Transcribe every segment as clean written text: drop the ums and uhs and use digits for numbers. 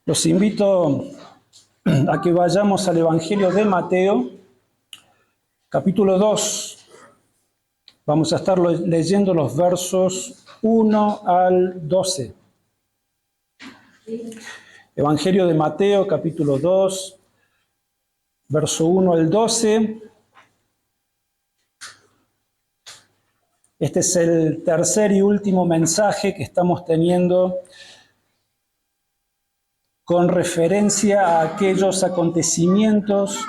Los invito a que vayamos al Evangelio de Mateo, capítulo 2. Vamos a estar leyendo los versos 1 al 12. Evangelio de Mateo, capítulo 2, verso 1 al 12. Este es el tercer y último mensaje que estamos teniendo con referencia a aquellos acontecimientos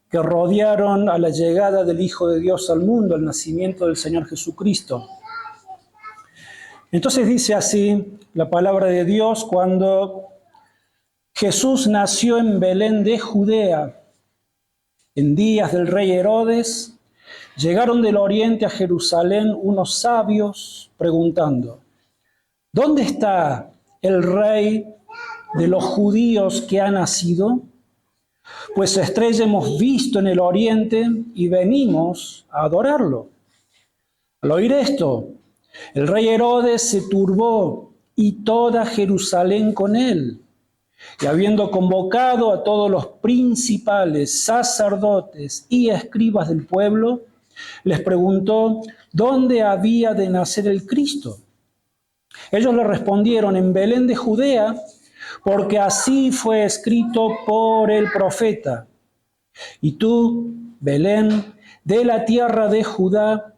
que rodearon a la llegada del Hijo de Dios al mundo, el nacimiento del Señor Jesucristo. Entonces dice así la palabra de Dios: cuando Jesús nació en Belén de Judea, en días del rey Herodes, llegaron del oriente a Jerusalén unos sabios preguntando: ¿dónde está el rey de los judíos que ha nacido? Pues su estrella hemos visto en el oriente y venimos a adorarlo. Al oír esto, el rey Herodes se turbó y toda Jerusalén con él. Y habiendo convocado a todos los principales, sacerdotes y escribas del pueblo, les preguntó dónde había de nacer el Cristo. Ellos le respondieron: en Belén de Judea, porque así fue escrito por el profeta. Y tú, Belén, de la tierra de Judá,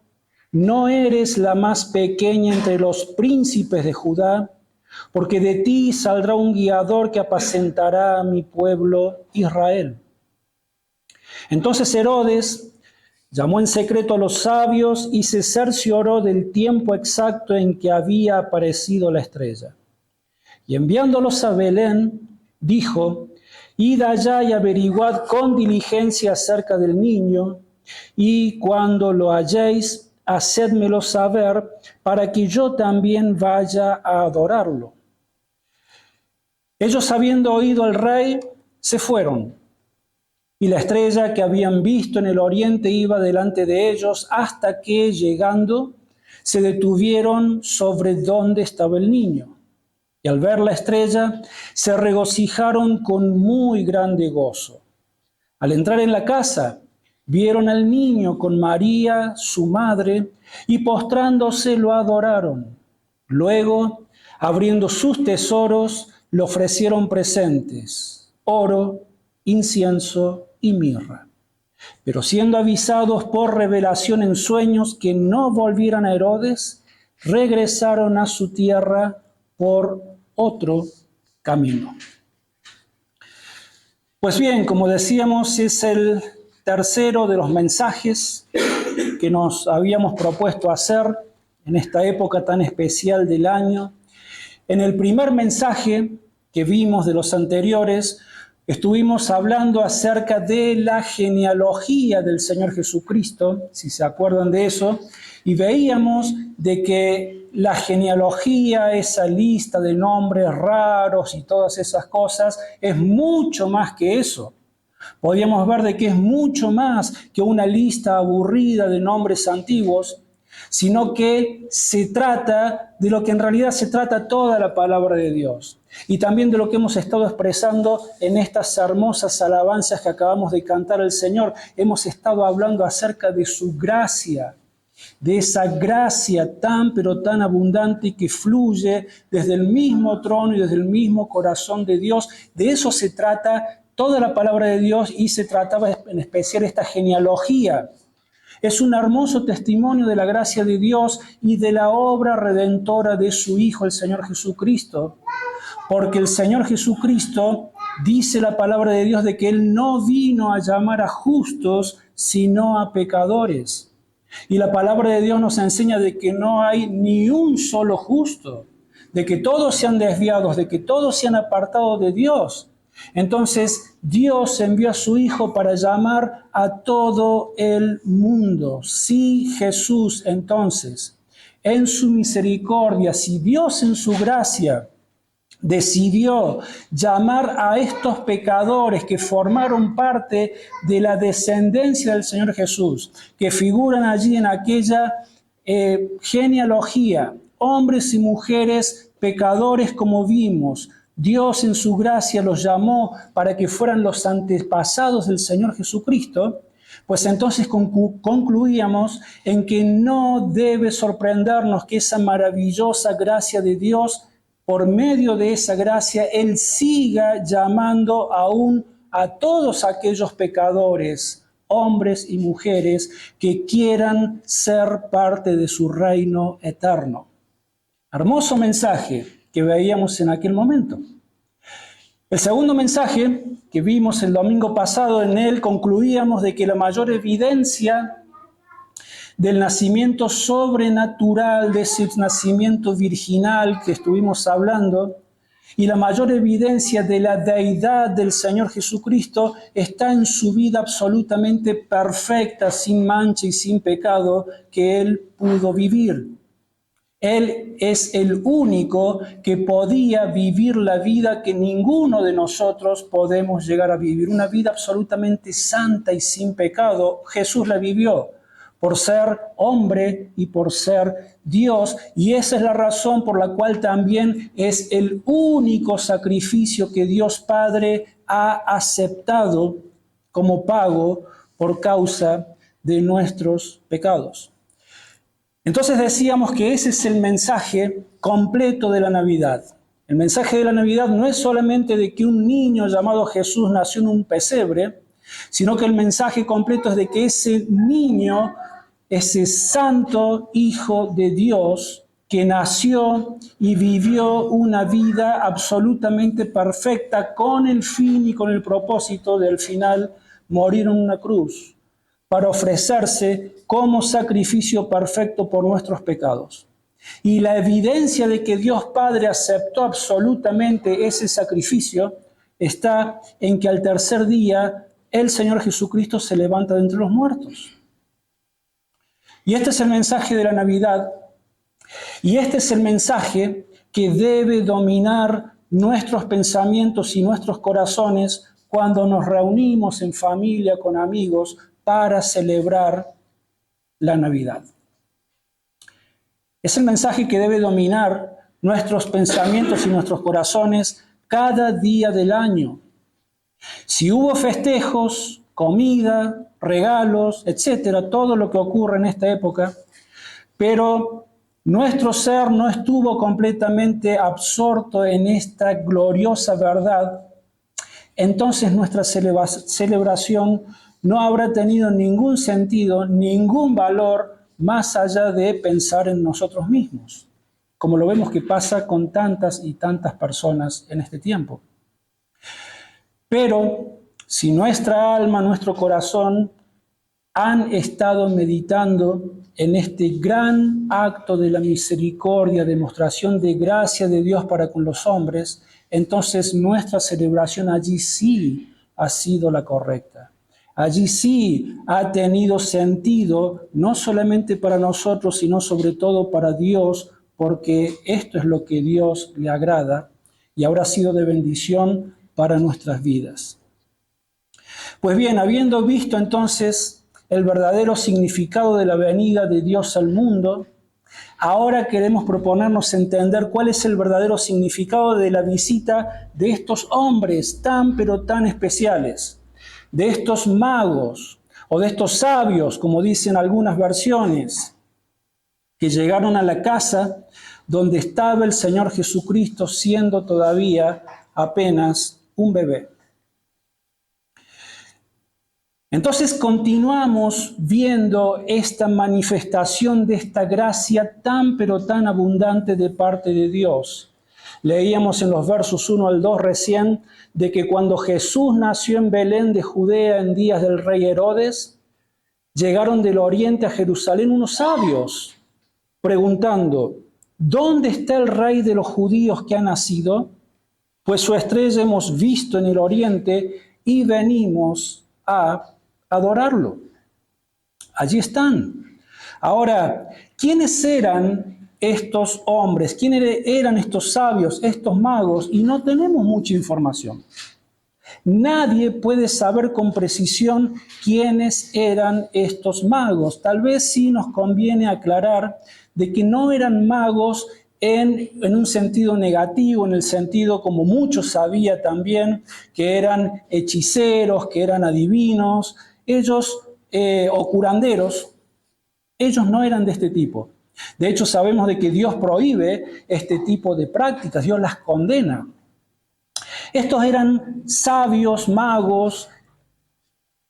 no eres la más pequeña entre los príncipes de Judá, porque de ti saldrá un guiador que apacentará a mi pueblo Israel. Entonces Herodes llamó en secreto a los sabios y se cercioró del tiempo exacto en que había aparecido la estrella. Y enviándolos a Belén, dijo: id allá y averiguad con diligencia acerca del niño, y cuando lo halléis, hacédmelo saber, para que yo también vaya a adorarlo. Ellos, habiendo oído al rey, se fueron, y la estrella que habían visto en el oriente iba delante de ellos, hasta que, llegando, se detuvieron sobre donde estaba el niño. Y al ver la estrella, se regocijaron con muy grande gozo. Al entrar en la casa, vieron al niño con María, su madre, y postrándose lo adoraron. Luego, abriendo sus tesoros, le ofrecieron presentes: oro, incienso y mirra. Pero siendo avisados por revelación en sueños que no volvieran a Herodes, regresaron a su tierra por otro camino. Pues bien, como decíamos, es el tercero de los mensajes que nos habíamos propuesto hacer en esta época tan especial del año. En el primer mensaje que vimos de los anteriores, estuvimos hablando acerca de la genealogía del Señor Jesucristo, si se acuerdan de eso, y veíamos de que la genealogía, esa lista de nombres raros y todas esas cosas, es mucho más que eso. Podíamos ver de que es mucho más que una lista aburrida de nombres antiguos, sino que se trata de lo que en realidad se trata toda la palabra de Dios. Y también de lo que hemos estado expresando en estas hermosas alabanzas que acabamos de cantar al Señor. Hemos estado hablando acerca de su gracia, de esa gracia tan pero tan abundante que fluye desde el mismo trono y desde el mismo corazón de Dios. De eso se trata toda la palabra de Dios, y se trataba en especial esta genealogía. Es un hermoso testimonio de la gracia de Dios y de la obra redentora de su Hijo, el Señor Jesucristo. Porque el Señor Jesucristo, dice la palabra de Dios, de que Él no vino a llamar a justos, sino a pecadores. Y la palabra de Dios nos enseña de que no hay ni un solo justo, de que todos se han desviado, de que todos se han apartado de Dios. Entonces Dios envió a su Hijo para llamar a todo el mundo. Si Jesús entonces, en su misericordia, si Dios en su gracia decidió llamar a estos pecadores que formaron parte de la descendencia del Señor Jesús, que figuran allí en aquella genealogía, hombres y mujeres pecadores como vimos, Dios en su gracia los llamó para que fueran los antepasados del Señor Jesucristo, pues entonces concluíamos en que no debe sorprendernos que esa maravillosa gracia de Dios, por medio de esa gracia, Él siga llamando aún a todos aquellos pecadores, hombres y mujeres, que quieran ser parte de su reino eterno. Hermoso mensaje que veíamos en aquel momento. El segundo mensaje que vimos el domingo pasado, en él concluíamos de que la mayor evidencia del nacimiento sobrenatural, de ese nacimiento virginal que estuvimos hablando, y la mayor evidencia de la deidad del Señor Jesucristo está en su vida absolutamente perfecta, sin mancha y sin pecado, que Él pudo vivir. Él es el único que podía vivir la vida que ninguno de nosotros podemos llegar a vivir. Una vida absolutamente santa y sin pecado. Jesús la vivió por ser hombre y por ser Dios. Y esa es la razón por la cual también es el único sacrificio que Dios Padre ha aceptado como pago por causa de nuestros pecados. Entonces decíamos que ese es el mensaje completo de la Navidad. El mensaje de la Navidad no es solamente de que un niño llamado Jesús nació en un pesebre, sino que el mensaje completo es de que ese niño, ese santo Hijo de Dios, que nació y vivió una vida absolutamente perfecta con el fin y con el propósito de al final morir en una cruz, para ofrecerse como sacrificio perfecto por nuestros pecados. Y la evidencia de que Dios Padre aceptó absolutamente ese sacrificio está en que al tercer día el Señor Jesucristo se levanta de entre los muertos. Y este es el mensaje de la Navidad, y este es el mensaje que debe dominar nuestros pensamientos y nuestros corazones cuando nos reunimos en familia, con amigos, para celebrar la Navidad. Es el mensaje que debe dominar nuestros pensamientos y nuestros corazones cada día del año. Si hubo festejos, comida, regalos, etcétera, todo lo que ocurre en esta época, pero nuestro ser no estuvo completamente absorto en esta gloriosa verdad, entonces nuestra celebración no habrá tenido ningún sentido, ningún valor más allá de pensar en nosotros mismos, como lo vemos que pasa con tantas y tantas personas en este tiempo. Pero si nuestra alma, nuestro corazón han estado meditando en este gran acto de la misericordia, demostración de gracia de Dios para con los hombres, entonces nuestra celebración allí sí ha sido la correcta. Allí sí ha tenido sentido, no solamente para nosotros, sino sobre todo para Dios, porque esto es lo que Dios le agrada y habrá sido de bendición para nuestras vidas. Pues bien, habiendo visto entonces el verdadero significado de la venida de Dios al mundo, ahora queremos proponernos entender cuál es el verdadero significado de la visita de estos hombres tan pero tan especiales, de estos magos o de estos sabios, como dicen algunas versiones, que llegaron a la casa donde estaba el Señor Jesucristo siendo todavía apenas un bebé. Entonces continuamos viendo esta manifestación de esta gracia tan pero tan abundante de parte de Dios. Leíamos en los versos 1 al 2 recién de que cuando Jesús nació en Belén de Judea en días del rey Herodes, llegaron del oriente a Jerusalén unos sabios preguntando: ¿dónde está el rey de los judíos que ha nacido? Pues su estrella hemos visto en el oriente y venimos a adorarlo. Allí están. Ahora, ¿quiénes eran estos hombres? ¿Quiénes eran estos sabios, estos magos? Y no tenemos mucha información. Nadie puede saber con precisión quiénes eran estos magos. Tal vez sí nos conviene aclarar de que no eran magos en un sentido negativo, en el sentido como muchos sabían también, que eran hechiceros, que eran adivinos, ellos, o curanderos. Ellos no eran de este tipo. De hecho, sabemos de que Dios prohíbe este tipo de prácticas, Dios las condena. Estos eran sabios, magos,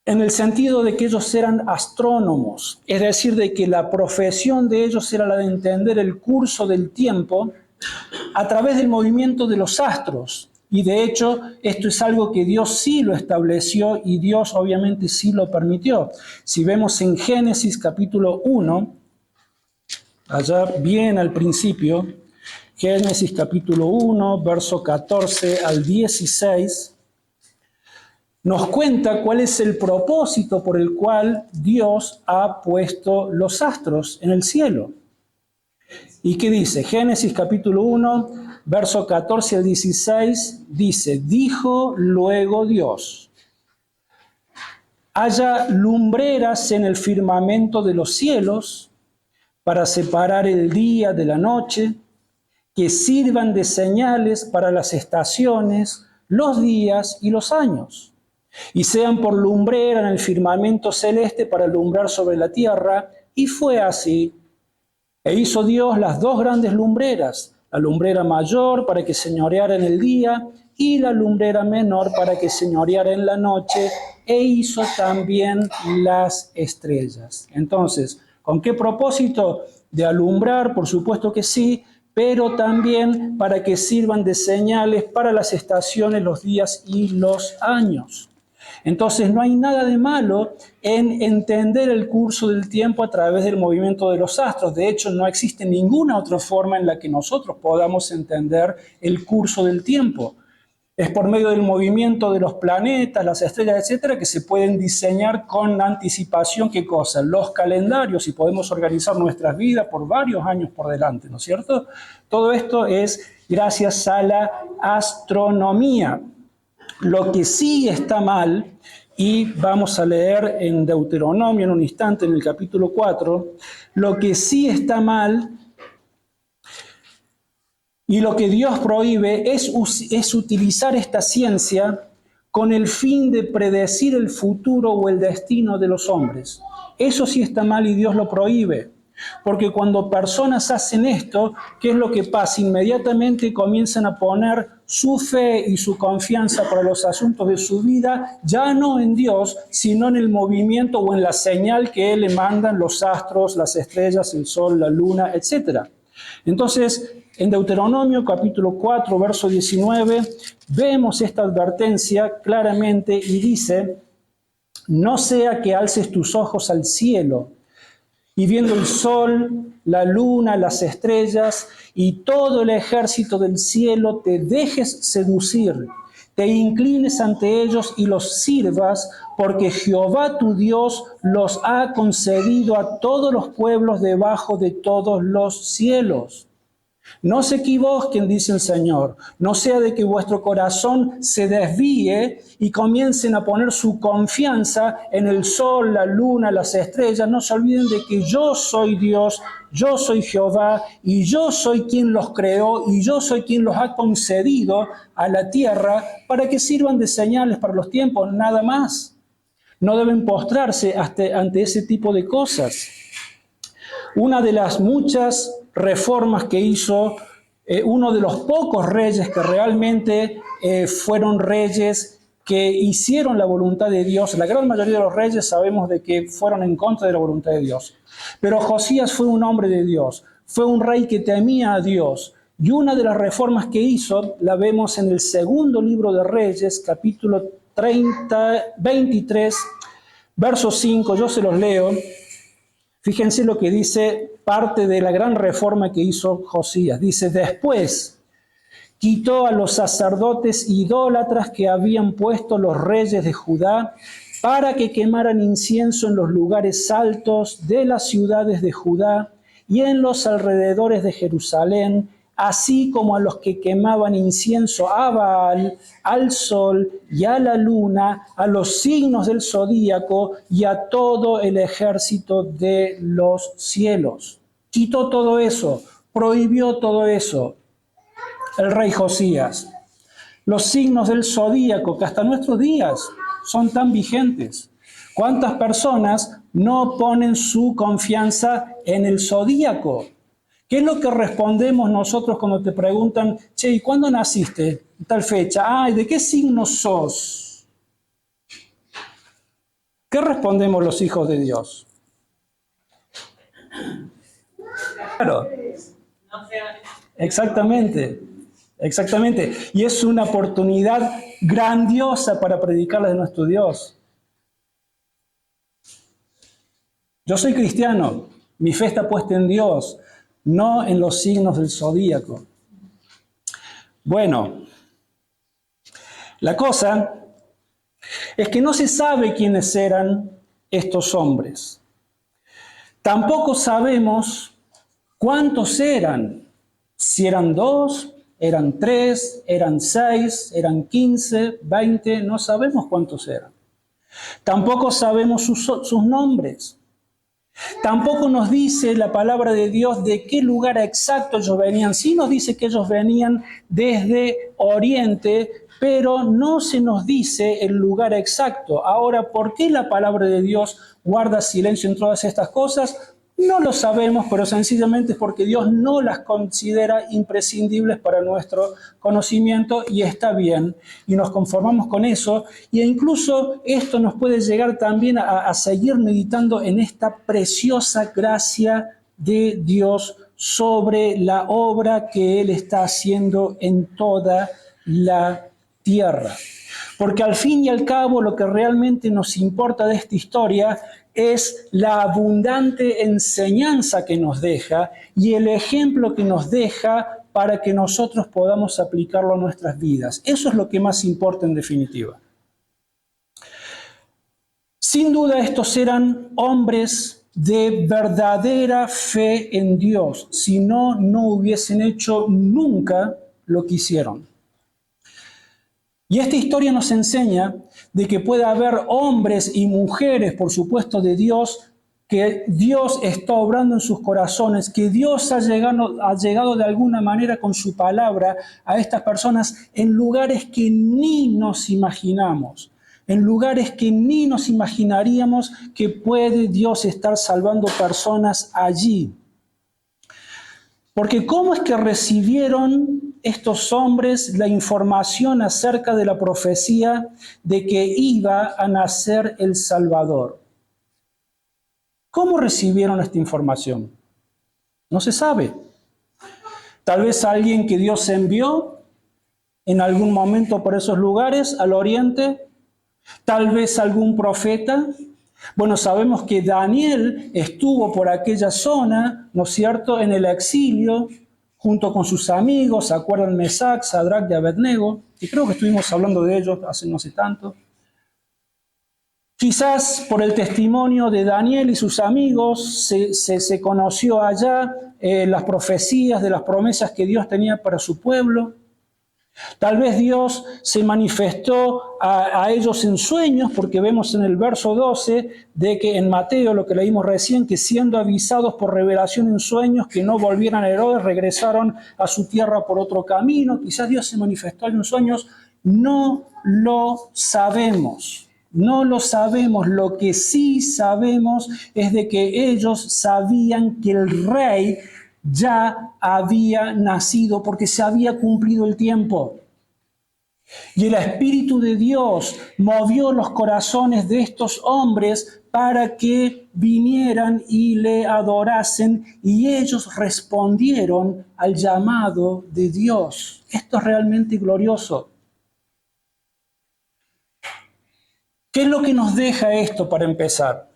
en el sentido de que ellos eran astrónomos, es decir, de que la profesión de ellos era la de entender el curso del tiempo a través del movimiento de los astros. Y de hecho, esto es algo que Dios sí lo estableció y Dios obviamente sí lo permitió. Si vemos en Génesis capítulo 1, allá bien al principio, Génesis capítulo 1, verso 14 al 16, nos cuenta cuál es el propósito por el cual Dios ha puesto los astros en el cielo. ¿Y qué dice? Génesis capítulo 1, verso 14 al 16, dice: dijo luego Dios: haya lumbreras en el firmamento de los cielos para separar el día de la noche, que sirvan de señales para las estaciones, los días y los años, y sean por lumbrera en el firmamento celeste para alumbrar sobre la tierra. Y fue así. E hizo Dios las dos grandes lumbreras, la lumbrera mayor para que señoreara en el día y la lumbrera menor para que señoreara en la noche, e hizo también las estrellas. Entonces, ¿con qué propósito? De alumbrar, por supuesto que sí, pero también para que sirvan de señales para las estaciones, los días y los años. Entonces no hay nada de malo en entender el curso del tiempo a través del movimiento de los astros. De hecho, no existe ninguna otra forma en la que nosotros podamos entender el curso del tiempo. Es por medio del movimiento de los planetas, las estrellas, etcétera, que se pueden diseñar con anticipación, ¿qué cosa? Los calendarios, y podemos organizar nuestras vidas por varios años por delante, ¿no es cierto? Todo esto es gracias a la astronomía. Lo que sí está mal, y vamos a leer en Deuteronomio en un instante, en el capítulo 4, lo que sí está mal y lo que Dios prohíbe es utilizar esta ciencia con el fin de predecir el futuro o el destino de los hombres. Eso sí está mal y Dios lo prohíbe. Porque cuando personas hacen esto, ¿qué es lo que pasa? Inmediatamente comienzan a poner su fe y su confianza para los asuntos de su vida, ya no en Dios, sino en el movimiento o en la señal que le mandan los astros, las estrellas, el sol, la luna, etc. Entonces, en Deuteronomio capítulo 4, verso 19, vemos esta advertencia claramente y dice: no sea que alces tus ojos al cielo y viendo el sol, la luna, las estrellas y todo el ejército del cielo te dejes seducir, te inclines ante ellos y los sirvas, porque Jehová tu Dios los ha concedido a todos los pueblos debajo de todos los cielos. No se equivoquen, dice el Señor, no sea de que vuestro corazón se desvíe y comiencen a poner su confianza en el sol, la luna, las estrellas. No se olviden de que yo soy Dios, yo soy Jehová y yo soy quien los creó y yo soy quien los ha concedido a la tierra para que sirvan de señales para los tiempos, nada más. No deben postrarse ante ese tipo de cosas. Una de las muchas reformas que hizo uno de los pocos reyes que realmente fueron reyes que hicieron la voluntad de Dios. La gran mayoría de los reyes sabemos de que fueron en contra de la voluntad de Dios. Pero Josías fue un hombre de Dios, fue un rey que temía a Dios. Y una de las reformas que hizo la vemos en el segundo libro de Reyes, capítulo 23, verso 5, yo se los leo. Fíjense lo que dice parte de la gran reforma que hizo Josías. Dice: después quitó a los sacerdotes idólatras que habían puesto los reyes de Judá para que quemaran incienso en los lugares altos de las ciudades de Judá y en los alrededores de Jerusalén, así como a los que quemaban incienso a Baal, al sol y a la luna, a los signos del zodíaco y a todo el ejército de los cielos. Quitó todo eso. prohibió todo eso el rey Josías. Los signos del zodíaco, que hasta nuestros días son tan vigentes. ¿Cuántas personas no ponen su confianza en el zodíaco? ¿Qué es lo que respondemos nosotros cuando te preguntan, che, ¿y cuándo naciste? Tal fecha. Ay, ¿de qué signo sos? ¿Qué respondemos los hijos de Dios? Claro. Exactamente. Exactamente. Y es una oportunidad grandiosa para predicarle de nuestro Dios. Yo soy cristiano. Mi fe está puesta en Dios, no en los signos del zodíaco. Bueno, la cosa es que no se sabe quiénes eran estos hombres. Tampoco sabemos cuántos eran. Si eran 2, eran 3, eran 6, eran 15, 20, no sabemos cuántos eran. Tampoco sabemos sus nombres. Tampoco nos dice la palabra de Dios de qué lugar exacto ellos venían. Sí nos dice que ellos venían desde Oriente, pero no se nos dice el lugar exacto. Ahora, ¿por qué la palabra de Dios guarda silencio en todas estas cosas? No lo sabemos, pero sencillamente es porque Dios no las considera imprescindibles para nuestro conocimiento y está bien, y nos conformamos con eso, e incluso esto nos puede llegar también a seguir meditando en esta preciosa gracia de Dios sobre la obra que Él está haciendo en toda la tierra. Porque al fin y al cabo lo que realmente nos importa de esta historia es la abundante enseñanza que nos deja y el ejemplo que nos deja para que nosotros podamos aplicarlo a nuestras vidas. Eso es lo que más importa en definitiva. Sin duda estos eran hombres de verdadera fe en Dios, si no, no hubiesen hecho nunca lo que hicieron. Y esta historia nos enseña de que puede haber hombres y mujeres, por supuesto, de Dios, que Dios está obrando en sus corazones, que Dios ha llegado de alguna manera con su palabra a estas personas en lugares que ni nos imaginamos, en lugares que ni nos imaginaríamos que puede Dios estar salvando personas allí. Porque ¿cómo es que recibieron estos hombres la información acerca de la profecía de que iba a nacer el Salvador? ¿Cómo recibieron esta información? No se sabe. Tal vez alguien que Dios envió en algún momento por esos lugares, al oriente, tal vez algún profeta. Bueno, sabemos que Daniel estuvo por aquella zona, ¿no es cierto?, en el exilio, junto con sus amigos, ¿se acuerdan? Mesac, Sadrach y Abednego, y creo que estuvimos hablando de ellos hace no sé tanto. Quizás por el testimonio de Daniel y sus amigos se conoció allá las profecías de las promesas que Dios tenía para su pueblo. Tal vez Dios se manifestó a ellos en sueños, porque vemos en el verso 12 de que en Mateo, lo que leímos recién, que siendo avisados por revelación en sueños que no volvieran a Herodes, regresaron a su tierra por otro camino. Quizás Dios se manifestó en sueños, no lo sabemos. No lo sabemos. Lo que sí sabemos es de que ellos sabían que el rey ya había nacido porque se había cumplido el tiempo. Y el Espíritu de Dios movió los corazones de estos hombres para que vinieran y le adorasen, y ellos respondieron al llamado de Dios. Esto es realmente glorioso. ¿Qué es lo que nos deja esto para empezar?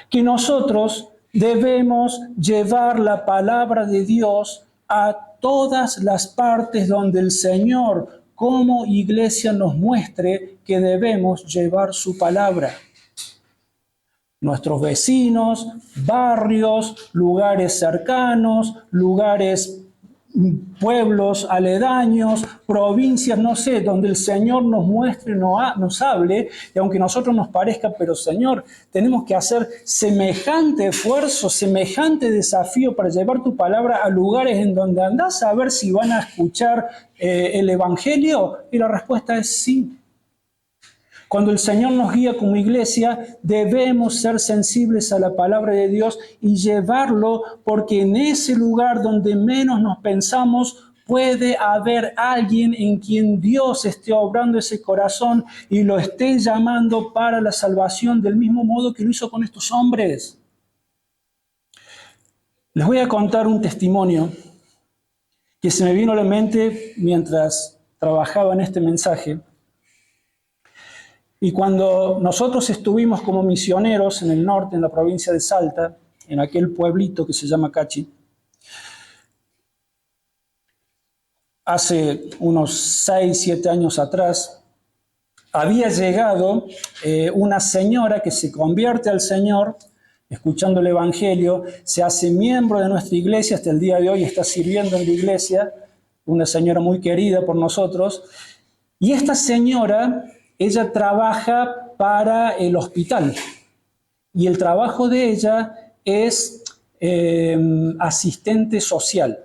Que nosotros debemos llevar la palabra de Dios a todas las partes donde el Señor, como iglesia, nos muestre que debemos llevar su palabra. Nuestros vecinos, barrios, lugares cercanos, lugares pueblos aledaños, provincias, no sé, donde el Señor nos muestre, nos hable, y aunque a nosotros nos parezca, pero Señor, tenemos que hacer semejante esfuerzo, semejante desafío para llevar tu palabra a lugares en donde andás a ver si van a escuchar el Evangelio, y la respuesta es sí. Cuando el Señor nos guía como iglesia, debemos ser sensibles a la palabra de Dios y llevarlo, porque en ese lugar donde menos nos pensamos, puede haber alguien en quien Dios esté obrando ese corazón y lo esté llamando para la salvación del mismo modo que lo hizo con estos hombres. Les voy a contar un testimonio que se me vino a la mente mientras trabajaba en este mensaje. Y cuando nosotros estuvimos como misioneros en el norte, en la provincia de Salta, en aquel pueblito que se llama Cachi, hace unos 6, 7 años atrás, había llegado una señora que se convierte al Señor, escuchando el Evangelio, se hace miembro de nuestra iglesia, hasta el día de hoy está sirviendo en la iglesia, una señora muy querida por nosotros, y esta señora, ella trabaja para el hospital y el trabajo de ella es asistente social.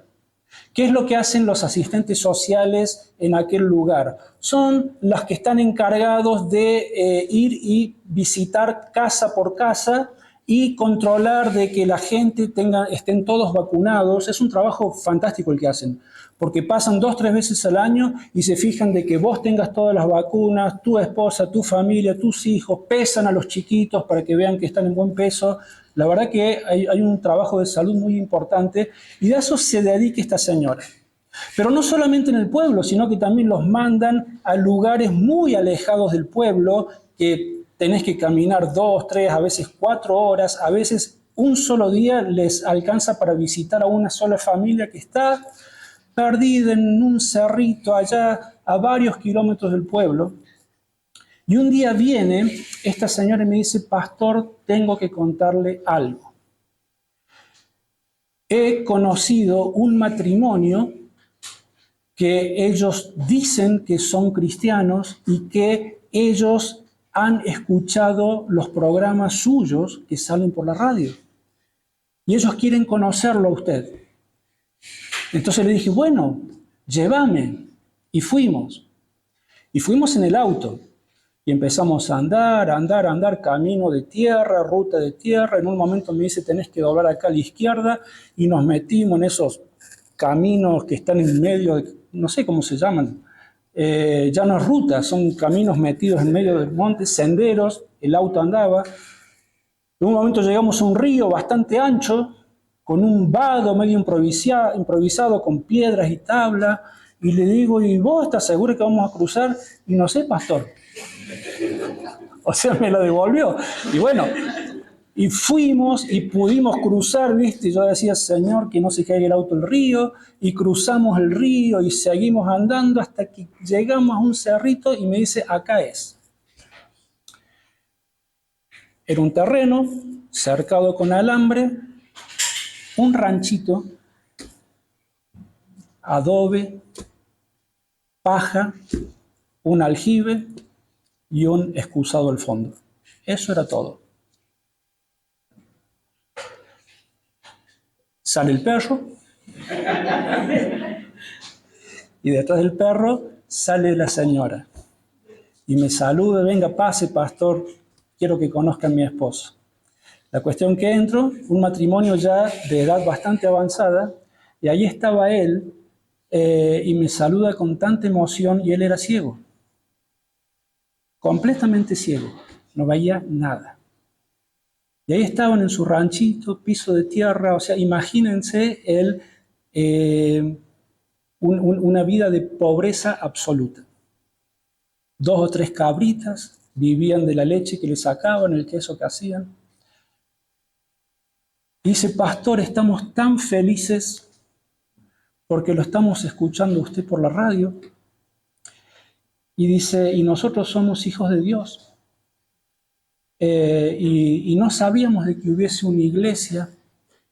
¿Qué es lo que hacen los asistentes sociales en aquel lugar? Son los que están encargados de ir y visitar casa por casa y controlar de que la gente estén todos vacunados. Es un trabajo fantástico el que hacen, porque pasan 2, 3 veces al año y se fijan de que vos tengas todas las vacunas, tu esposa, tu familia, tus hijos, pesan a los chiquitos para que vean que están en buen peso. La verdad que hay un trabajo de salud muy importante y de eso se dedica esta señora. Pero no solamente en el pueblo, sino que también los mandan a lugares muy alejados del pueblo, que tenés que caminar 2, 3, a veces 4 horas, a veces un solo día les alcanza para visitar a una sola familia que está perdida en un cerrito allá a varios kilómetros del pueblo. Y un día viene esta señora y me dice: pastor, tengo que contarle algo. He conocido un matrimonio que ellos dicen que son cristianos y que ellos han escuchado los programas suyos que salen por la radio. Y ellos quieren conocerlo a usted. Entonces le dije: bueno, llévame. Y fuimos. Y fuimos en el auto. Y empezamos a andar, camino de tierra, ruta de tierra. En un momento me dice: tenés que doblar acá a la izquierda. Y nos metimos en esos caminos que están en medio, no sé cómo se llaman. Ya no es ruta, son caminos metidos en medio del monte, senderos. El auto andaba. En un momento llegamos a un río bastante ancho, con un vado medio improvisado con piedras y tablas. Y le digo: ¿y vos estás seguro que vamos a cruzar? Y no sé, pastor. O sea, me lo devolvió. Y bueno, y fuimos y pudimos cruzar, ¿viste? Yo decía: Señor, que no se caiga el auto al río. Y cruzamos el río y seguimos andando hasta que llegamos a un cerrito y me dice: acá es. Era un terreno cercado con alambre, un ranchito, adobe, paja, un aljibe y un excusado al fondo. Eso era todo. Sale el perro y detrás del perro sale la señora y me saluda: venga, pase, pastor, quiero que conozcan a mi esposo. La cuestión que entro, un matrimonio ya de edad bastante avanzada, y ahí estaba él y me saluda con tanta emoción, y él era ciego, completamente ciego, no veía nada. Y ahí estaban en su ranchito, piso de tierra, o sea, imagínense él, una vida de pobreza absoluta. 2 o 3 cabritas, vivían de la leche que le sacaban, el queso que hacían. Dice: pastor, estamos tan felices porque lo estamos escuchando usted por la radio. Y dice: y nosotros somos hijos de Dios. Y no sabíamos de que hubiese una iglesia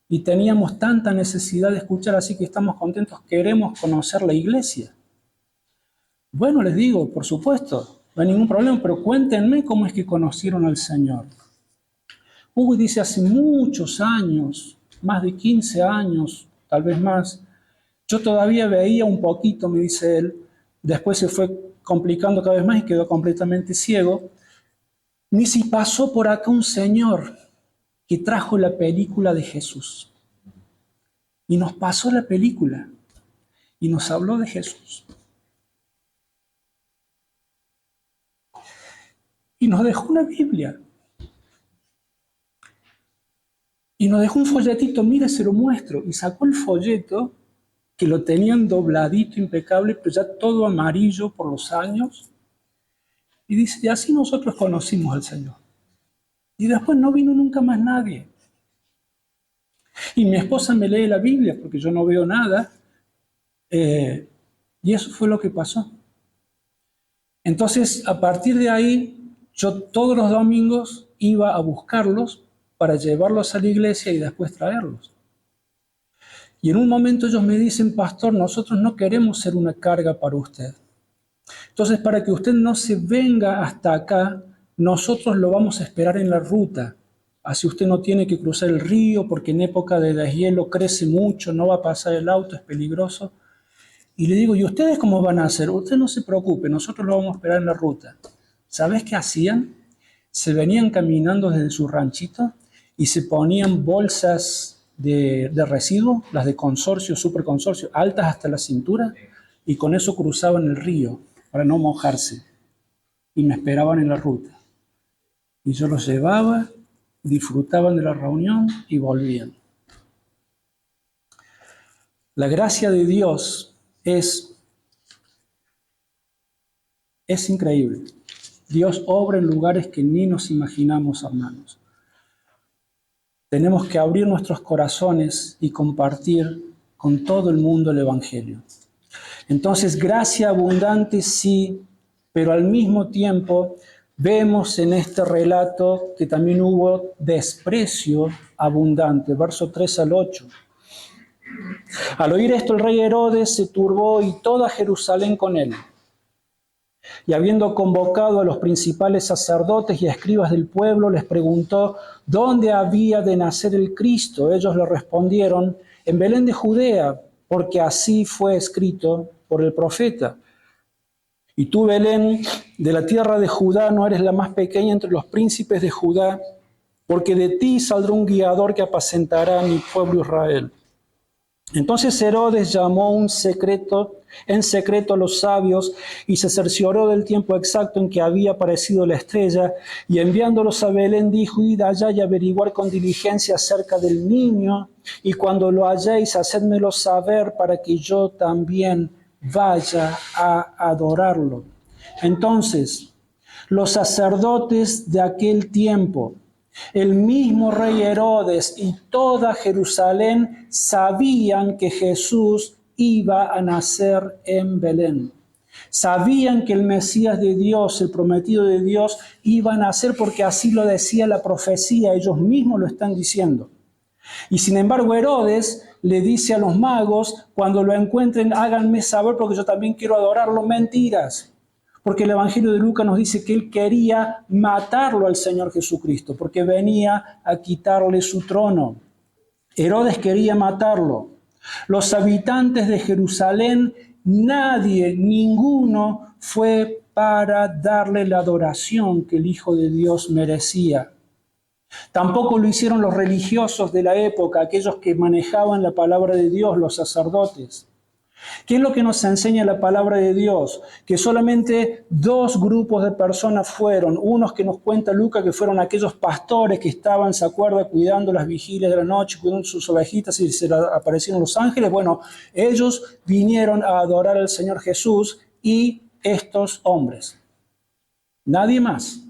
y teníamos tanta necesidad de escuchar, así que estamos contentos, queremos conocer la iglesia. Bueno, les digo, por supuesto, no hay ningún problema, pero cuéntenme cómo es que conocieron al Señor. Hugo dice, hace muchos años, más de 15 años, tal vez más, yo todavía veía un poquito, me dice él, después se fue complicando cada vez más y quedó completamente ciego. Ni si pasó por acá un señor que trajo la película de Jesús. Y nos pasó la película y nos habló de Jesús. Y nos dejó una Biblia. Y nos dejó un folletito, mire, se lo muestro. Y sacó el folleto, que lo tenían dobladito, impecable, pero ya todo amarillo por los años. Y dice, y así nosotros conocimos al Señor. Y después no vino nunca más nadie. Y mi esposa me lee la Biblia, porque yo no veo nada. Y eso fue lo que pasó. Entonces, a partir de ahí, yo todos los domingos iba a buscarlos para llevarlos a la iglesia y después traerlos. Y en un momento ellos me dicen, pastor, nosotros no queremos ser una carga para usted. Entonces, para que usted no se venga hasta acá, nosotros lo vamos a esperar en la ruta. Así usted no tiene que cruzar el río, porque en época de deshielo crece mucho, no va a pasar el auto, es peligroso. Y le digo, ¿y ustedes cómo van a hacer? Usted no se preocupe, nosotros lo vamos a esperar en la ruta. ¿Sabes qué hacían? Se venían caminando desde su ranchito y se ponían bolsas de residuos, las de consorcio, superconsorcio, altas hasta la cintura, y con eso cruzaban el río para no mojarse. Y me esperaban en la ruta. Y yo los llevaba, disfrutaban de la reunión y volvían. La gracia de Dios es increíble. Dios obra en lugares que ni nos imaginamos, hermanos. Tenemos que abrir nuestros corazones y compartir con todo el mundo el Evangelio. Entonces, gracia abundante sí, pero al mismo tiempo vemos en este relato que también hubo desprecio abundante. Verso 3 al 8. Al oír esto, el rey Herodes se turbó y toda Jerusalén con él. Y habiendo convocado a los principales sacerdotes y escribas del pueblo, les preguntó dónde había de nacer el Cristo. Ellos le respondieron, en Belén de Judea, porque así fue escrito por el profeta. Y tú, Belén, de la tierra de Judá, no eres la más pequeña entre los príncipes de Judá, porque de ti saldrá un guiador que apacentará a mi pueblo Israel. Entonces Herodes llamó en secreto a los sabios y se cercioró del tiempo exacto en que había aparecido la estrella, y enviándolos a Belén dijo, id allá y averiguar con diligencia acerca del niño, y cuando lo halléis, hacedmelo saber para que yo también vaya a adorarlo. Entonces, los sacerdotes de aquel tiempo, el mismo rey Herodes y toda Jerusalén sabían que Jesús iba a nacer en Belén. Sabían que el Mesías de Dios, el prometido de Dios, iba a nacer porque así lo decía la profecía, ellos mismos lo están diciendo. Y sin embargo Herodes le dice a los magos, cuando lo encuentren, háganme saber porque yo también quiero adorarlo. Mentiras. Porque el Evangelio de Lucas nos dice que él quería matarlo al Señor Jesucristo, porque venía a quitarle su trono. Herodes quería matarlo. Los habitantes de Jerusalén, nadie, ninguno fue para darle la adoración que el Hijo de Dios merecía. Tampoco lo hicieron los religiosos de la época, aquellos que manejaban la palabra de Dios, los sacerdotes. ¿Qué es lo que nos enseña la palabra de Dios? Que solamente dos grupos de personas fueron. Unos que nos cuenta Lucas, que fueron aquellos pastores que estaban, ¿se acuerda?, cuidando las vigilias de la noche, cuidando sus ovejitas y se le aparecieron los ángeles. Bueno, ellos vinieron a adorar al Señor Jesús y estos hombres. Nadie más.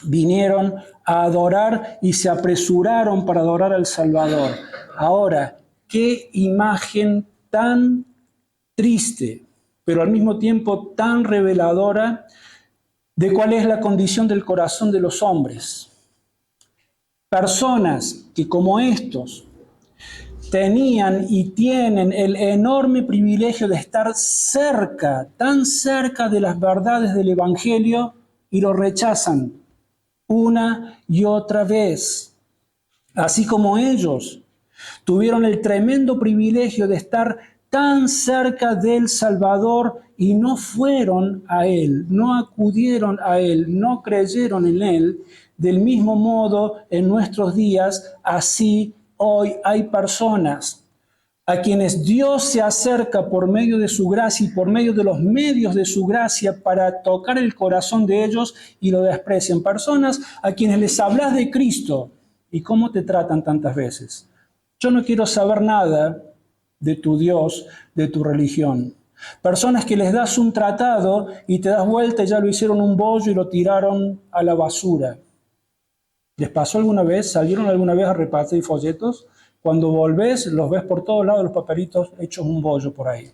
Vinieron a adorar y se apresuraron para adorar al Salvador. Ahora, qué imagen tan triste, pero al mismo tiempo tan reveladora de cuál es la condición del corazón de los hombres. Personas que como estos tenían y tienen el enorme privilegio de estar cerca, tan cerca de las verdades del Evangelio, y lo rechazan una y otra vez. Así como ellos tuvieron el tremendo privilegio de estar tan cerca del Salvador y no fueron a Él, no acudieron a Él, no creyeron en Él, del mismo modo en nuestros días, así hoy hay personas a quienes Dios se acerca por medio de su gracia y por medio de los medios de su gracia para tocar el corazón de ellos y lo desprecian. Personas a quienes les hablas de Cristo y cómo te tratan tantas veces. Yo no quiero saber nada de tu Dios, de tu religión. Personas que les das un tratado y te das vuelta y ya lo hicieron un bollo y lo tiraron a la basura. ¿Les pasó alguna vez? ¿Salieron alguna vez a repartir folletos? Cuando volvés, los ves por todos lados, los papelitos hechos un bollo por ahí.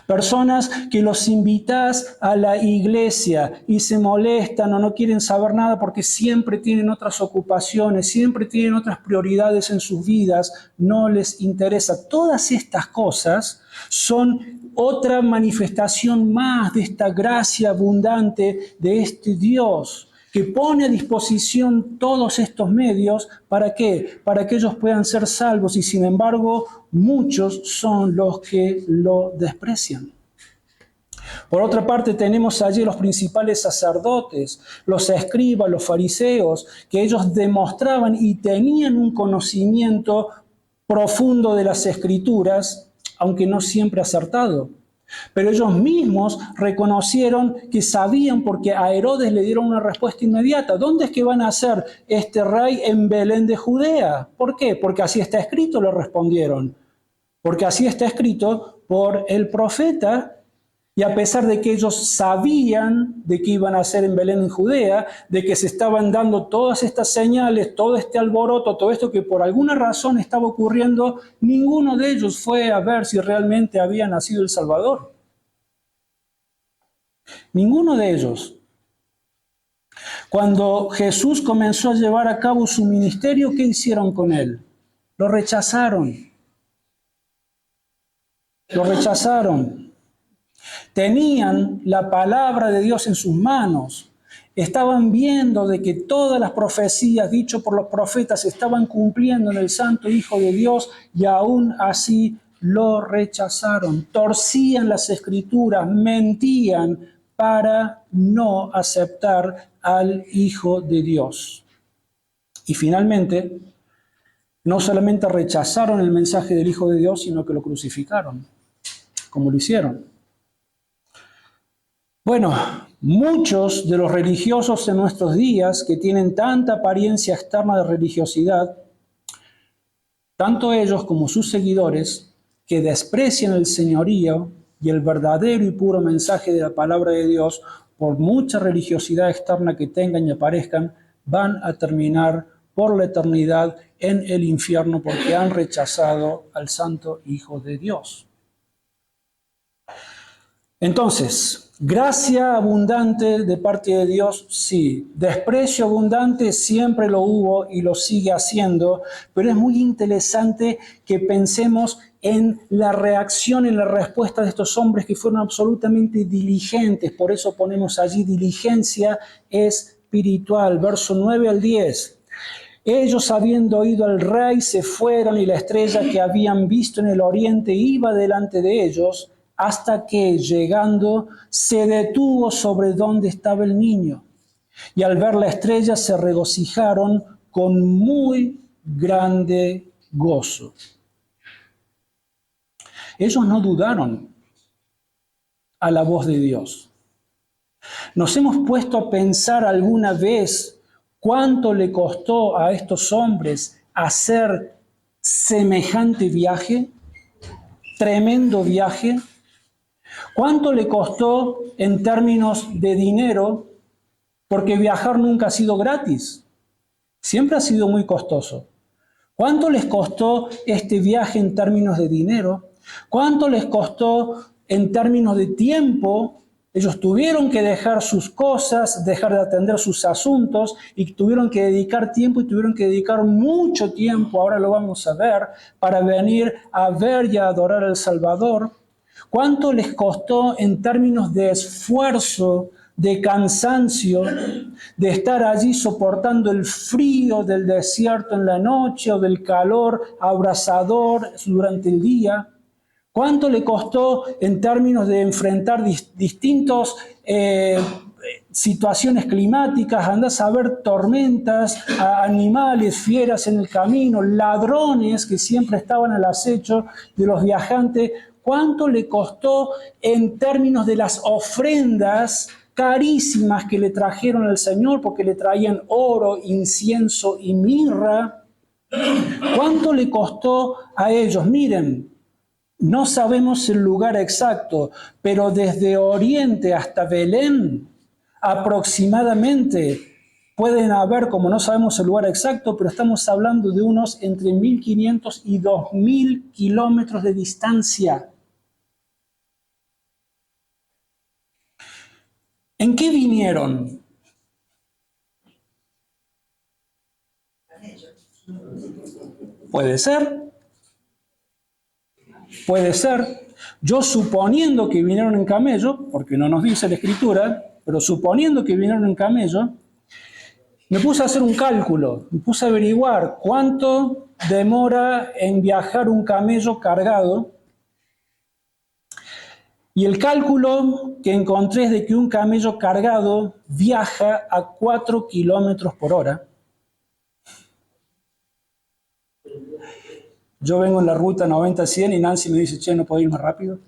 Personas que los invitás a la iglesia y se molestan o no quieren saber nada porque siempre tienen otras ocupaciones, siempre tienen otras prioridades en sus vidas, no les interesa. Todas estas cosas son otra manifestación más de esta gracia abundante de este Dios que pone a disposición todos estos medios. ¿Para qué? Para que ellos puedan ser salvos, y sin embargo muchos son los que lo desprecian. Por otra parte, tenemos allí los principales sacerdotes, los escribas, los fariseos, que ellos demostraban y tenían un conocimiento profundo de las Escrituras, aunque no siempre acertado. Pero ellos mismos reconocieron que sabían, porque a Herodes le dieron una respuesta inmediata. ¿Dónde es que van a nacer este rey? En Belén de Judea. ¿Por qué? Porque así está escrito, le respondieron. Porque así está escrito por el profeta. Y a pesar de que ellos sabían de que iban a nacer en Belén en Judea, de que se estaban dando todas estas señales, todo este alboroto, todo esto que por alguna razón estaba ocurriendo, ninguno de ellos fue a ver si realmente había nacido el Salvador. Ninguno de ellos. Cuando Jesús comenzó a llevar a cabo su ministerio, ¿qué hicieron con él? Lo rechazaron. Lo rechazaron. Tenían la palabra de Dios en sus manos. Estaban viendo de que todas las profecías dichas por los profetas se estaban cumpliendo en el Santo Hijo de Dios, y aún así lo rechazaron. Torcían las Escrituras, mentían para no aceptar al Hijo de Dios. Y finalmente, no solamente rechazaron el mensaje del Hijo de Dios, sino que lo crucificaron, como lo hicieron. Bueno, muchos de los religiosos en nuestros días que tienen tanta apariencia externa de religiosidad, tanto ellos como sus seguidores, que desprecian el señorío y el verdadero y puro mensaje de la palabra de Dios, por mucha religiosidad externa que tengan y aparezcan, van a terminar por la eternidad en el infierno porque han rechazado al Santo Hijo de Dios. Entonces, gracia abundante de parte de Dios, sí. Desprecio abundante siempre lo hubo y lo sigue haciendo, pero es muy interesante que pensemos en la reacción, en la respuesta de estos hombres que fueron absolutamente diligentes. Por eso ponemos allí diligencia espiritual. Verso 9 al 10. Ellos, habiendo oído al rey, se fueron, y la estrella que habían visto en el oriente iba delante de ellos, hasta que, llegando, se detuvo sobre donde estaba el niño. Y al ver la estrella se regocijaron con muy grande gozo. Ellos no dudaron a la voz de Dios. ¿Nos hemos puesto a pensar alguna vez cuánto le costó a estos hombres hacer semejante viaje? Tremendo viaje. ¿Cuánto le costó en términos de dinero? Porque viajar nunca ha sido gratis. Siempre ha sido muy costoso. ¿Cuánto les costó este viaje en términos de dinero? ¿Cuánto les costó en términos de tiempo? Ellos tuvieron que dejar sus cosas, dejar de atender sus asuntos y tuvieron que dedicar tiempo y tuvieron que dedicar mucho tiempo, ahora lo vamos a ver, para venir a ver y a adorar al Salvador. ¿Cuánto les costó en términos de esfuerzo, de cansancio, de estar allí soportando el frío del desierto en la noche o del calor abrasador durante el día? ¿Cuánto le costó en términos de enfrentar distintas situaciones climáticas, andás a ver tormentas, animales, fieras en el camino, ladrones que siempre estaban al acecho de los viajantes? ¿Cuánto le costó en términos de las ofrendas carísimas que le trajeron al Señor, porque le traían oro, incienso y mirra? ¿Cuánto le costó a ellos? Miren, no sabemos el lugar exacto, pero desde Oriente hasta Belén, aproximadamente, pueden haber, como no sabemos el lugar exacto, pero estamos hablando de unos entre 1.500 y 2.000 kilómetros de distancia. ¿En qué vinieron? Puede ser. Puede ser. Yo suponiendo que vinieron en camello, porque no nos dice la Escritura, pero suponiendo que vinieron en camello, me puse a hacer un cálculo, me puse a averiguar cuánto demora en viajar un camello cargado. Y el cálculo que encontré es de que un camello cargado viaja a 4 kilómetros por hora. Yo vengo en la ruta 90-100 y Nancy me dice, che, ¿no puedo ir más rápido?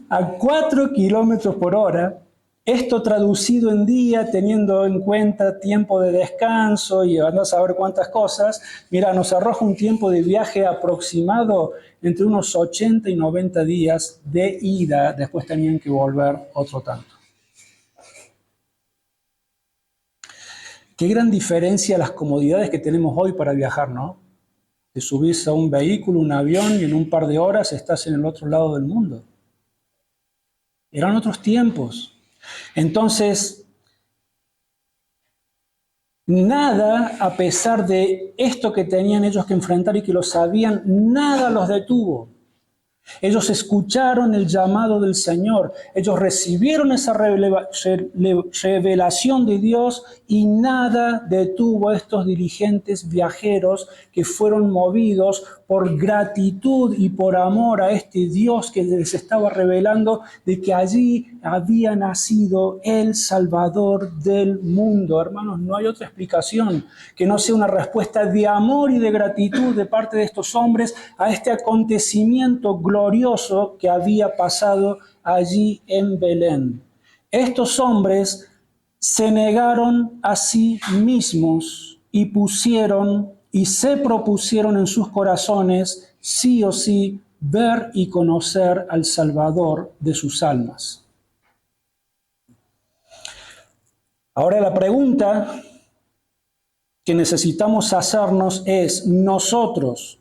A 4 kilómetros por hora, esto traducido en día, teniendo en cuenta tiempo de descanso y andando a saber cuántas cosas, mira, nos arroja un tiempo de viaje aproximado entre unos 80 y 90 días de ida, después tenían que volver otro tanto. Qué gran diferencia las comodidades que tenemos hoy para viajar, ¿no? Te subís a un vehículo, un avión y en un par de horas estás en el otro lado del mundo. Eran otros tiempos. Entonces, nada, a pesar de esto que tenían ellos que enfrentar y que lo sabían, nada los detuvo. Ellos escucharon el llamado del Señor, ellos recibieron esa revelación de Dios y nada detuvo a estos diligentes viajeros que fueron movidos por gratitud y por amor a este Dios que les estaba revelando de que allí había nacido el Salvador del mundo. Hermanos, no hay otra explicación que no sea una respuesta de amor y de gratitud de parte de estos hombres a este acontecimiento glorioso que había pasado allí en Belén. Estos hombres se negaron a sí mismos y se propusieron en sus corazones, sí o sí, ver y conocer al Salvador de sus almas. Ahora la pregunta que necesitamos hacernos es, ¿nosotros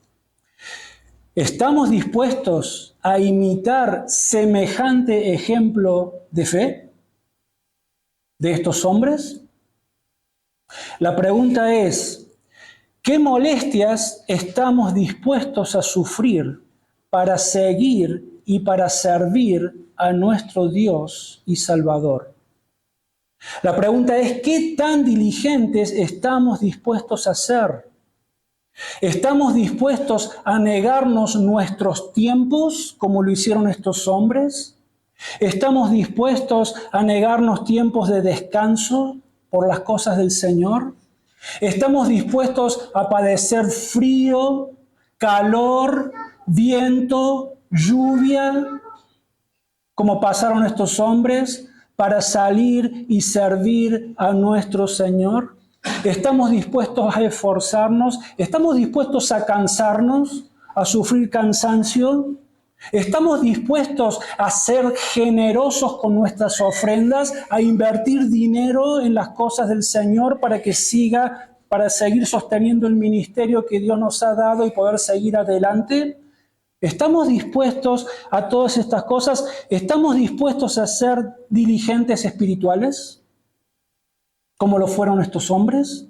estamos dispuestos a imitar semejante ejemplo de fe de estos hombres? La pregunta es, ¿qué molestias estamos dispuestos a sufrir para seguir y para servir a nuestro Dios y Salvador? La pregunta es, ¿qué tan diligentes estamos dispuestos a ser? ¿Estamos dispuestos a negarnos nuestros tiempos como lo hicieron estos hombres? ¿Estamos dispuestos a negarnos tiempos de descanso por las cosas del Señor? ¿Estamos dispuestos a padecer frío, calor, viento, lluvia, como pasaron estos hombres, para salir y servir a nuestro Señor? ¿Estamos dispuestos a esforzarnos? ¿Estamos dispuestos a cansarnos, a sufrir cansancio? ¿Estamos dispuestos a ser generosos con nuestras ofrendas, a invertir dinero en las cosas del Señor para seguir sosteniendo el ministerio que Dios nos ha dado y poder seguir adelante? ¿Estamos dispuestos a todas estas cosas? ¿Estamos dispuestos a ser diligentes espirituales? ¿Como lo fueron estos hombres?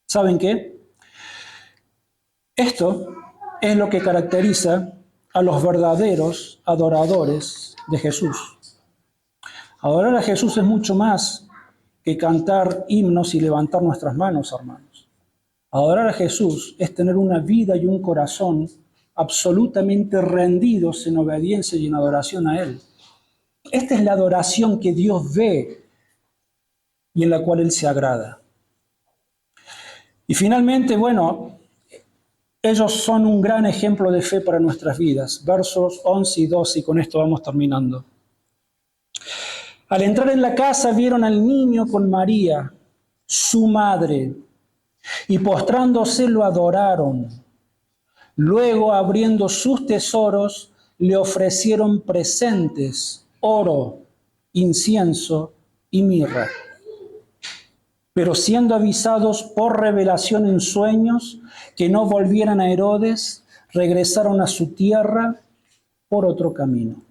¿Saben qué? Esto es lo que caracteriza a los verdaderos adoradores de Jesús. Adorar a Jesús es mucho más que cantar himnos y levantar nuestras manos, hermanos. Adorar a Jesús es tener una vida y un corazón absolutamente rendidos en obediencia y en adoración a Él. Esta es la adoración que Dios ve y en la cual Él se agrada. Y finalmente, bueno, ellos son un gran ejemplo de fe para nuestras vidas. Versos 11 y 12, y con esto vamos terminando. Al entrar en la casa vieron al niño con María, su madre, y postrándose lo adoraron. Luego, abriendo sus tesoros, le ofrecieron presentes, oro, incienso y mirra. Pero siendo avisados por revelación en sueños que no volvieran a Herodes, regresaron a su tierra por otro camino.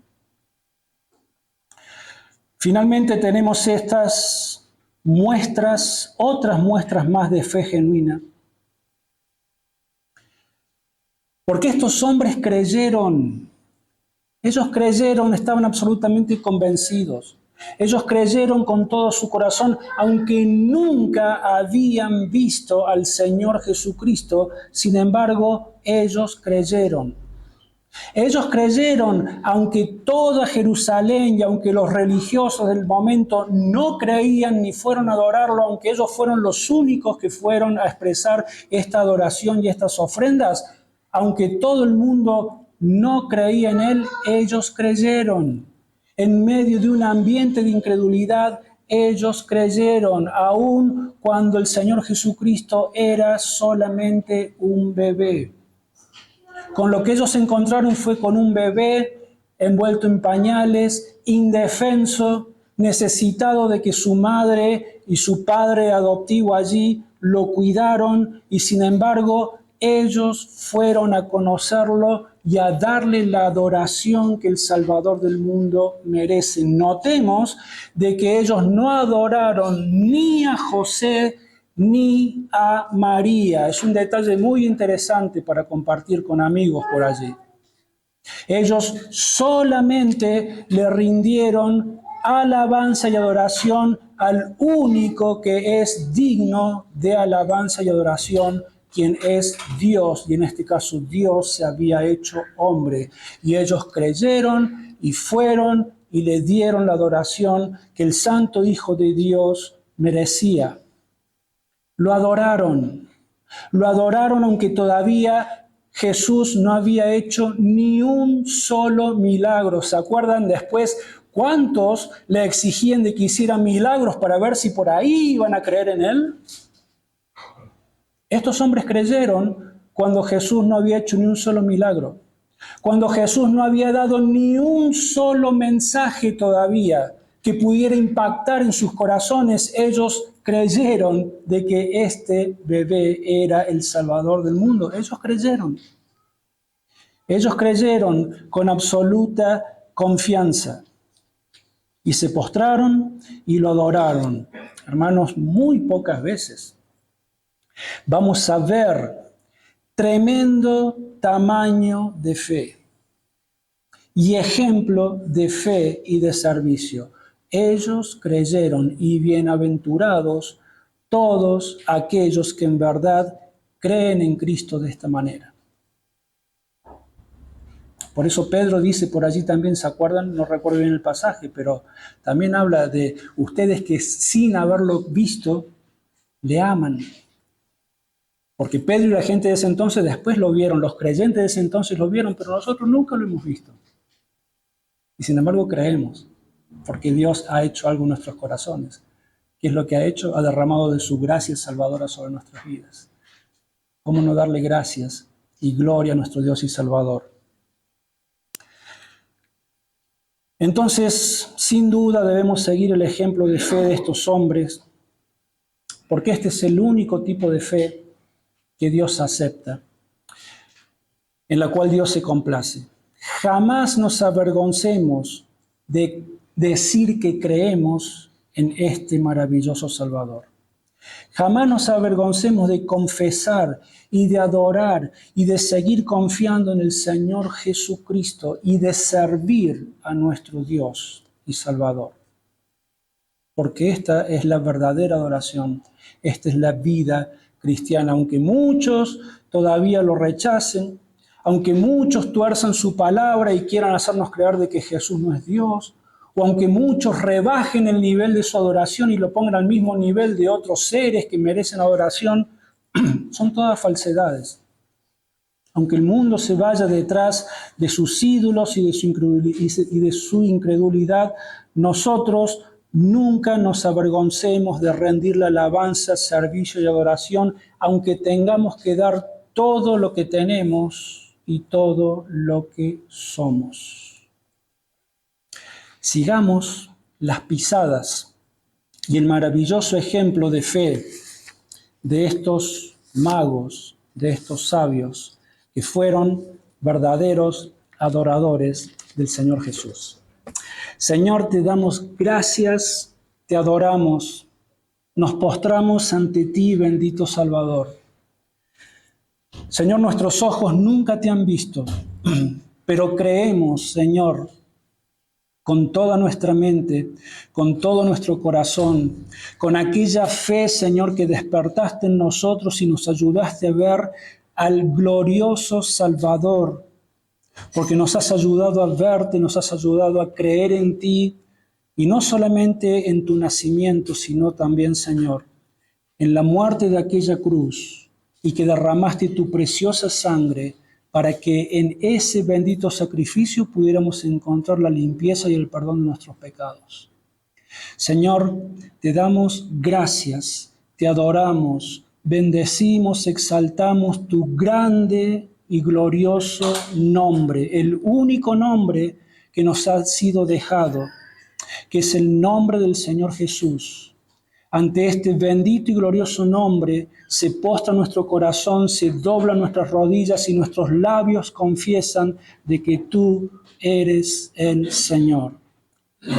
Finalmente tenemos estas muestras, otras muestras más de fe genuina. Porque estos hombres creyeron, ellos creyeron, estaban absolutamente convencidos. Ellos creyeron con todo su corazón, aunque nunca habían visto al Señor Jesucristo, sin embargo, ellos creyeron. Ellos creyeron, aunque toda Jerusalén y aunque los religiosos del momento no creían ni fueron a adorarlo, aunque ellos fueron los únicos que fueron a expresar esta adoración y estas ofrendas, aunque todo el mundo no creía en Él, ellos creyeron. En medio de un ambiente de incredulidad, ellos creyeron, aun cuando el Señor Jesucristo era solamente un bebé. Con lo que ellos se encontraron fue con un bebé envuelto en pañales, indefenso, necesitado de que su madre y su padre adoptivo allí lo cuidaron, y sin embargo ellos fueron a conocerlo y a darle la adoración que el Salvador del mundo merece. Notemos de que ellos no adoraron ni a José ni a María. Es un detalle muy interesante para compartir con amigos por allí. Ellos solamente le rindieron alabanza y adoración al único que es digno de alabanza y adoración, quien es Dios, y en este caso Dios se había hecho hombre. Y ellos creyeron y fueron y le dieron la adoración que el Santo Hijo de Dios merecía. Lo adoraron aunque todavía Jesús no había hecho ni un solo milagro. ¿Se acuerdan después cuántos le exigían de que hiciera milagros para ver si por ahí iban a creer en Él? Estos hombres creyeron cuando Jesús no había hecho ni un solo milagro, cuando Jesús no había dado ni un solo mensaje todavía que pudiera impactar en sus corazones. Ellos creyeron de que este bebé era el Salvador del mundo. Ellos creyeron. Ellos creyeron con absoluta confianza y se postraron y lo adoraron. Hermanos, muy pocas veces vamos a ver tremendo tamaño de fe y ejemplo de fe y de servicio. Ellos creyeron, y bienaventurados todos aquellos que en verdad creen en Cristo de esta manera. Por eso Pedro dice por allí también, ¿se acuerdan? No recuerdo bien el pasaje, pero también habla de ustedes que sin haberlo visto, le aman. Porque Pedro y la gente de ese entonces después lo vieron, los creyentes de ese entonces lo vieron, pero nosotros nunca lo hemos visto. Y sin embargo creemos, porque Dios ha hecho algo en nuestros corazones. ¿Qué es lo que ha hecho? Ha derramado de su gracia salvadora sobre nuestras vidas. ¿Cómo no darle gracias y gloria a nuestro Dios y Salvador? Entonces, sin duda debemos seguir el ejemplo de fe de estos hombres, porque este es el único tipo de fe que Dios acepta. en la cual Dios se complace. Jamás nos avergoncemos de decir que creemos en este maravilloso Salvador. Jamás nos avergoncemos de confesar y de adorar y de seguir confiando en el Señor Jesucristo y de servir a nuestro Dios y Salvador. Porque esta es la verdadera adoración, esta es la vida cristiana, aunque muchos todavía lo rechacen, aunque muchos tuerzan su palabra y quieran hacernos creer de que Jesús no es Dios, o aunque muchos rebajen el nivel de su adoración y lo pongan al mismo nivel de otros seres que merecen adoración, son todas falsedades. Aunque el mundo se vaya detrás de sus ídolos y de su incredulidad, nosotros nunca nos avergoncemos de rendirle alabanza, servicio y adoración, aunque tengamos que dar todo lo que tenemos y todo lo que somos. Sigamos las pisadas y el maravilloso ejemplo de fe de estos magos, de estos sabios, que fueron verdaderos adoradores del Señor Jesús. Señor, te damos gracias, te adoramos, nos postramos ante ti, bendito Salvador. Señor, nuestros ojos nunca te han visto, pero creemos, Señor, con toda nuestra mente, con todo nuestro corazón, con aquella fe, Señor, que despertaste en nosotros y nos ayudaste a ver al glorioso Salvador, porque nos has ayudado a verte, nos has ayudado a creer en ti, y no solamente en tu nacimiento, sino también, Señor, en la muerte de aquella cruz, y que derramaste tu preciosa sangre para que en ese bendito sacrificio pudiéramos encontrar la limpieza y el perdón de nuestros pecados. Señor, te damos gracias, te adoramos, bendecimos, exaltamos tu grande y glorioso nombre, el único nombre que nos ha sido dejado, que es el nombre del Señor Jesús. Ante este bendito y glorioso nombre se postra nuestro corazón, se doblan nuestras rodillas y nuestros labios confiesan de que tú eres el Señor.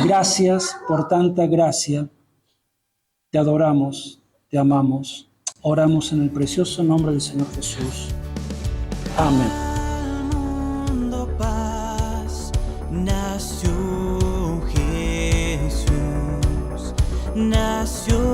Gracias por tanta gracia. Te adoramos, te amamos. Oramos en el precioso nombre del Señor Jesús. Amén. Al mundo paz nació Jesús, nació